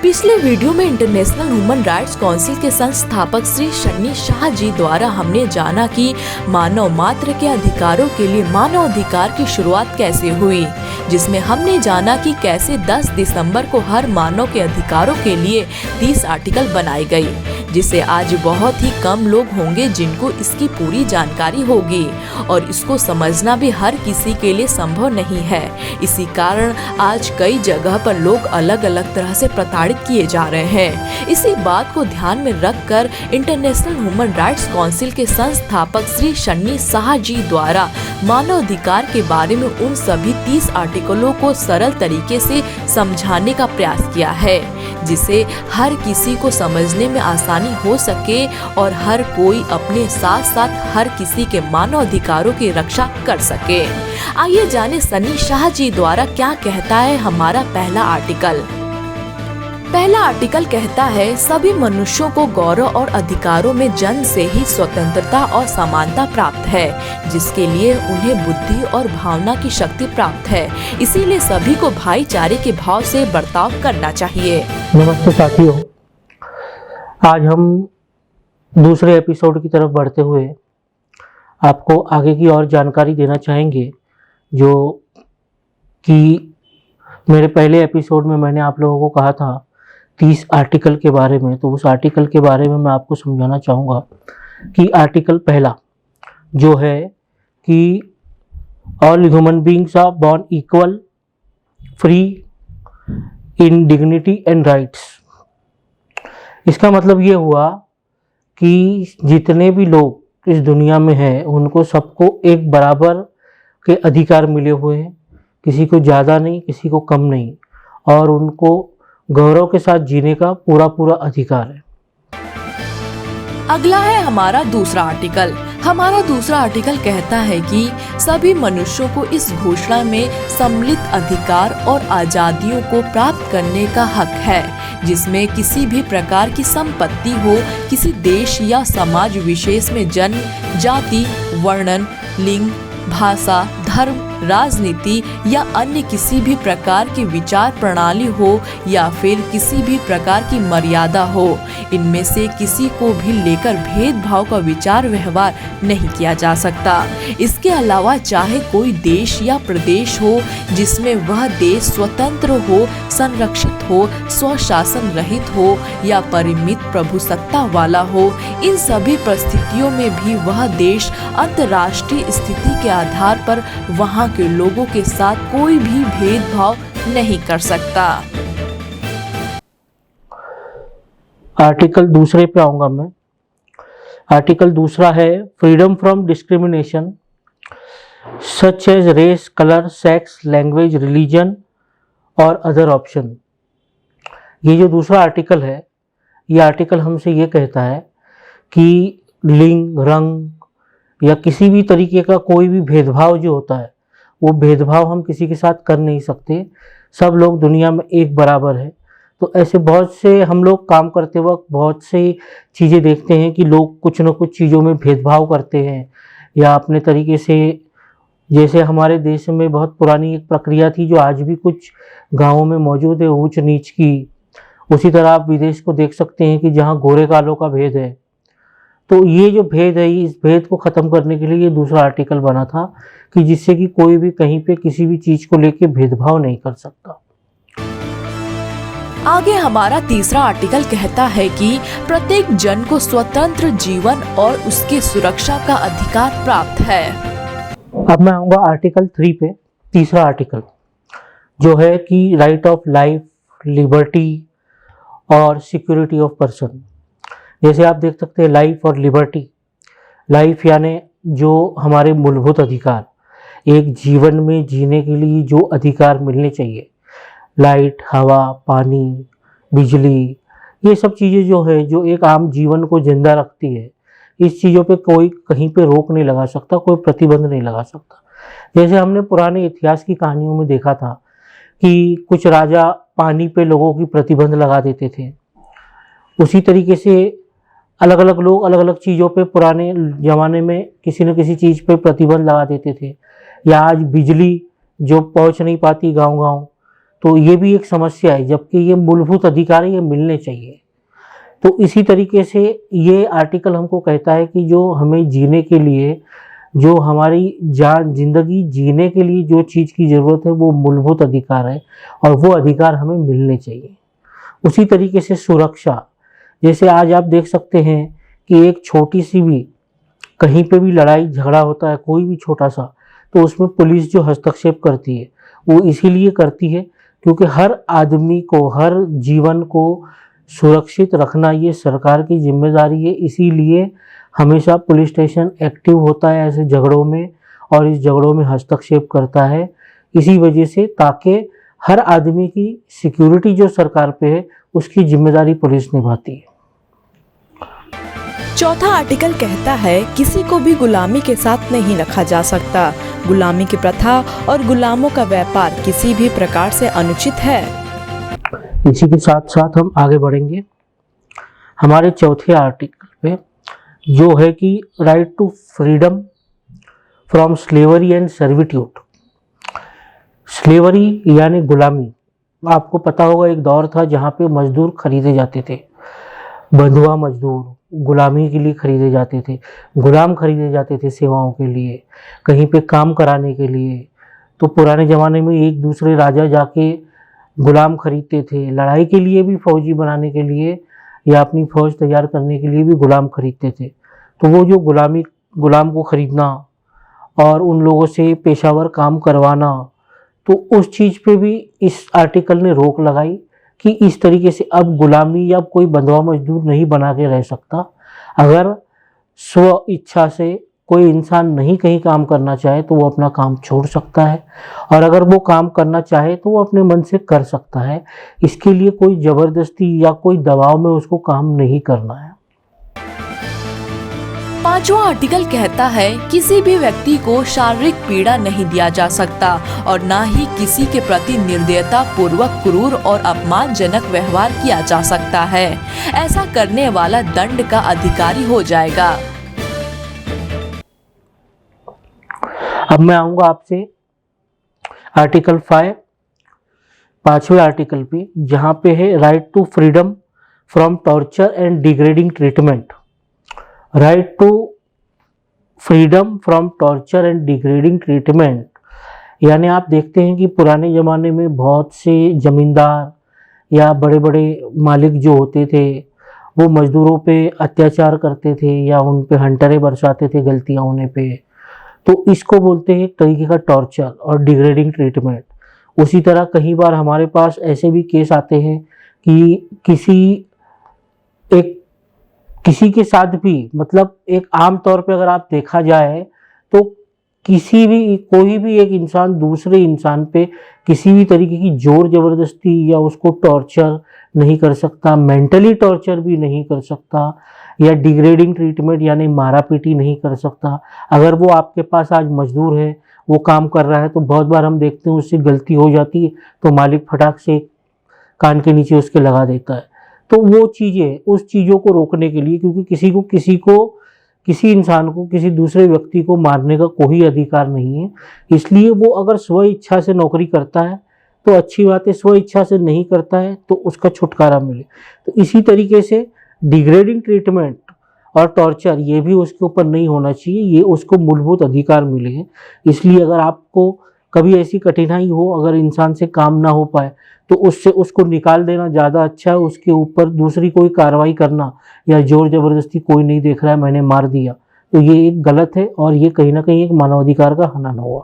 पिछले वीडियो में international human rights council के संस्थापक श्री शन्नी शाह जी द्वारा हमने जाना कि मानव मात्र के अधिकारों के लिए मानव अधिकार की शुरुआत कैसे हुई, जिसमें हमने जाना कि कैसे 10 दिसंबर को हर मानव के अधिकारों के लिए 30 आर्टिकल बनाई गई, जिसे आज बहुत ही कम लोग होंगे जिनको इसकी पूरी जानकारी होगी और इसको समझना भी हर किसी के लिए संभव नहीं है। इसी कारण आज कई जगह पर लोग अलग अलग तरह से प्रताड़ित किए जा रहे हैं। इसी बात को ध्यान में रखकर इंटरनेशनल ह्यूमन राइट्स काउंसिल के संस्थापक श्री शन्नी शाह जी द्वारा मानव अधिकार के बारे में उन सभी 30 आर्टिकलों को सरल तरीके से समझाने का प्रयास किया है, जिसे हर किसी को समझने में आसानी हो सके और हर कोई अपने साथ साथ हर किसी के मानव अधिकारों की रक्षा कर सके। आइए जाने शन्नी शाह जी द्वारा क्या कहता है हमारा पहला आर्टिकल। पहला आर्टिकल कहता है, सभी मनुष्यों को गौरव और अधिकारों में जन्म से ही स्वतंत्रता और समानता प्राप्त है, जिसके लिए उन्हें बुद्धि और भावना की शक्ति प्राप्त है। इसीलिए सभी को भाईचारे के भाव से बर्ताव करना चाहिए। नमस्ते साथियों, आज हम दूसरे एपिसोड की तरफ बढ़ते हुए आपको आगे की और जानकारी देना चाहेंगे, जो कि मेरे पहले एपिसोड में मैंने आप लोगों को कहा था 30 आर्टिकल के बारे में। तो उस आर्टिकल के बारे में मैं आपको समझाना चाहूँगा कि आर्टिकल पहला जो है कि all human beings are born equal, free in dignity and rights. इसका मतलब ये हुआ कि जितने भी लोग इस दुनिया में हैं उनको सबको एक बराबर के अधिकार मिले हुए हैं, किसी को ज़्यादा नहीं, किसी को कम नहीं, और उनको गौरव के साथ जीने का पूरा अधिकार है। अगला है हमारा दूसरा आर्टिकल। हमारा दूसरा आर्टिकल कहता है कि सभी मनुष्यों को इस घोषणा में सम्मिलित अधिकार और आजादियों को प्राप्त करने का हक है, जिसमें किसी भी प्रकार की संपत्ति हो, किसी देश या समाज विशेष में जन्म, जाति, वर्णन, लिंग, भाषा, धर्म, राजनीति या अन्य किसी भी प्रकार की विचार प्रणाली हो या फिर किसी भी प्रकार की मर्यादा हो, इनमें से किसी को भी लेकर भेदभाव का विचार व्यवहार नहीं किया जा सकता। इसके अलावा चाहे कोई देश या प्रदेश हो जिसमें वह देश स्वतंत्र हो, संरक्षित हो, स्वशासन रहित हो या परिमित प्रभुसत्ता वाला हो, इन सभी परिस्थितियों में भी वह देश अंतर्राष्ट्रीय स्थिति के आधार पर वहाँ के लोगों के साथ कोई भी भेदभाव नहीं कर सकता। आर्टिकल दूसरे पे आऊंगा मैं। आर्टिकल दूसरा है freedom from discrimination such as race, colour, sex, language, religion और अदर ऑप्शन। ये जो दूसरा आर्टिकल है, ये आर्टिकल हमसे ये कहता है कि लिंग, रंग या किसी भी तरीके का कोई भी भेदभाव जो होता है वो भेदभाव हम किसी के साथ कर नहीं सकते। सब लोग दुनिया में एक बराबर है। तो ऐसे बहुत से हम लोग काम करते वक्त बहुत से चीज़ें देखते हैं कि लोग कुछ न कुछ चीज़ों में भेदभाव करते हैं या अपने तरीके से, जैसे हमारे देश में बहुत पुरानी एक प्रक्रिया थी जो आज भी कुछ गाँवों में मौजूद है, ऊंच नीच की। उसी तरह आप विदेश को देख सकते हैं कि जहाँ गोरे कालों का भेद है। तो ये जो भेद है, इस भेद को ख़त्म करने के लिए ये दूसरा आर्टिकल बना था कि जिससे कि कोई भी कहीं पे किसी भी चीज़ को लेके भेदभाव नहीं कर सकता। आगे हमारा तीसरा आर्टिकल कहता है कि प्रत्येक जन को स्वतंत्र जीवन और उसकी सुरक्षा का अधिकार प्राप्त है। अब मैं आऊँगा आर्टिकल 3 पे। तीसरा आर्टिकल जो है कि राइट ऑफ लाइफ, लिबर्टी और सिक्योरिटी ऑफ पर्सन। जैसे आप देख सकते हैं लाइफ और लिबर्टी। लाइफ यानी जो हमारे मूलभूत अधिकार, एक जीवन में जीने के लिए जो अधिकार मिलने चाहिए, लाइट, हवा, पानी, बिजली, ये सब चीज़ें जो है जो एक आम जीवन को जिंदा रखती है, इस चीज़ों पे कोई कहीं पे रोक नहीं लगा सकता, कोई प्रतिबंध नहीं लगा सकता। जैसे हमने पुराने इतिहास की कहानियों में देखा था कि कुछ राजा पानी पे लोगों की प्रतिबंध लगा देते थे, उसी तरीके से अलग अलग लोग अलग अलग चीज़ों पे पुराने ज़माने में किसी न किसी चीज़ पे प्रतिबंध लगा देते थे। या आज बिजली जो पहुंच नहीं पाती गांव-गांव, तो ये भी एक समस्या है, जबकि ये मूलभूत अधिकार है, ये मिलने चाहिए। तो इसी तरीके से ये आर्टिकल हमको कहता है कि जो हमें जीने के लिए, जो हमारी जिंदगी जीने के लिए जो चीज़ की ज़रूरत है वो मूलभूत अधिकार है और वो अधिकार हमें मिलने चाहिए। उसी तरीके से सुरक्षा, जैसे आज आप देख सकते हैं कि एक छोटी सी भी कहीं पे भी लड़ाई झगड़ा होता है, कोई भी छोटा सा, तो उसमें पुलिस जो हस्तक्षेप करती है वो इसीलिए करती है क्योंकि हर आदमी को, हर जीवन को सुरक्षित रखना ये सरकार की जिम्मेदारी है। इसीलिए हमेशा पुलिस स्टेशन एक्टिव होता है ऐसे झगड़ों में और इस झगड़ों में हस्तक्षेप करता है, इसी वजह से, ताकि हर आदमी की सिक्योरिटी जो सरकार पे है उसकी जिम्मेदारी पुलिस निभाती है। चौथा आर्टिकल कहता है किसी को भी गुलामी के साथ नहीं रखा जा सकता। गुलामी की प्रथा और गुलामों का व्यापार किसी भी प्रकार से अनुचित है। इसी के साथ साथ हम आगे बढ़ेंगे हमारे चौथे आर्टिकल पे, जो है कि right to freedom from slavery and servitude. Slavery यानी गुलामी, आपको पता होगा एक दौर था जहाँ पे मजदूर खरीदे जाते थे, बंधुआ मजदूर गुलामी के लिए खरीदे जाते थे, गुलाम खरीदे जाते थे सेवाओं के लिए, कहीं पे काम कराने के लिए। तो पुराने ज़माने में एक दूसरे राजा जाके गुलाम खरीदते थे, लड़ाई के लिए भी, फौजी बनाने के लिए या अपनी फौज तैयार करने के लिए भी गुलाम खरीदते थे। तो वो जो गुलाम को खरीदना और उन लोगों से पेशावर काम करवाना, तो उस चीज़ पे भी इस आर्टिकल ने रोक लगाई कि इस तरीके से अब गुलामी या कोई बंधुआ मजदूर नहीं बना के रह सकता। अगर स्व इच्छा से कोई इंसान नहीं कहीं काम करना चाहे तो वो अपना काम छोड़ सकता है, और अगर वो काम करना चाहे तो वो अपने मन से कर सकता है। इसके लिए कोई जबरदस्ती या कोई दबाव में उसको काम नहीं करना है। पांचवा आर्टिकल कहता है किसी भी व्यक्ति को शारीरिक पीड़ा नहीं दिया जा सकता और न ही किसी के प्रति निर्दयता पूर्वक क्रूर और अपमानजनक व्यवहार किया जा सकता है। ऐसा करने वाला दंड का अधिकारी हो जाएगा। अब मैं आऊंगा आपसे आर्टिकल 5, पांचवें आर्टिकल पे, जहाँ पे है right to freedom from torture and degrading treatment. Right to freedom from torture and degrading treatment, यानी आप देखते हैं कि पुराने ज़माने में बहुत से जमींदार या बड़े बड़े मालिक जो होते थे वो मजदूरों पे अत्याचार करते थे या उन पे हंटरे बरसाते थे गलतियां होने पे। तो इसको बोलते हैं एक तरीके का टॉर्चर और डिग्रेडिंग ट्रीटमेंट। उसी तरह कई बार हमारे पास ऐसे भी केस आते हैं कि किसी के साथ भी, मतलब एक आम तौर पे अगर आप देखा जाए तो कोई भी एक इंसान दूसरे इंसान पे किसी भी तरीके की जोर जबरदस्ती या उसको टॉर्चर नहीं कर सकता, मेंटली टॉर्चर भी नहीं कर सकता, या डिग्रेडिंग ट्रीटमेंट यानी मारा पीटी नहीं कर सकता। अगर वो आपके पास आज मजदूर है, वो काम कर रहा है, तो बहुत बार हम देखते हैं उससे गलती हो जाती है तो मालिक फटाक से कान के नीचे उसके लगा देता है। तो वो चीज़ें, उस चीज़ों को रोकने के लिए, क्योंकि किसी इंसान को, किसी दूसरे व्यक्ति को मारने का कोई अधिकार नहीं है, इसलिए वो अगर स्व इच्छा से नौकरी करता है तो अच्छी बात है, स्व इच्छा से नहीं करता है तो उसका छुटकारा मिले। तो इसी तरीके से डिग्रेडिंग ट्रीटमेंट और टॉर्चर ये भी उसके ऊपर नहीं होना चाहिए, ये उसको मूलभूत अधिकार मिले हैं। इसलिए अगर आपको कभी ऐसी कठिनाई हो, अगर इंसान से काम ना हो पाए, तो उसको निकाल देना ज़्यादा अच्छा है। उसके ऊपर दूसरी कोई कार्रवाई करना या जोर जबरदस्ती, कोई नहीं देख रहा है मैंने मार दिया, तो ये एक गलत है और ये कहीं ना कहीं एक मानवाधिकार का हनन हुआ।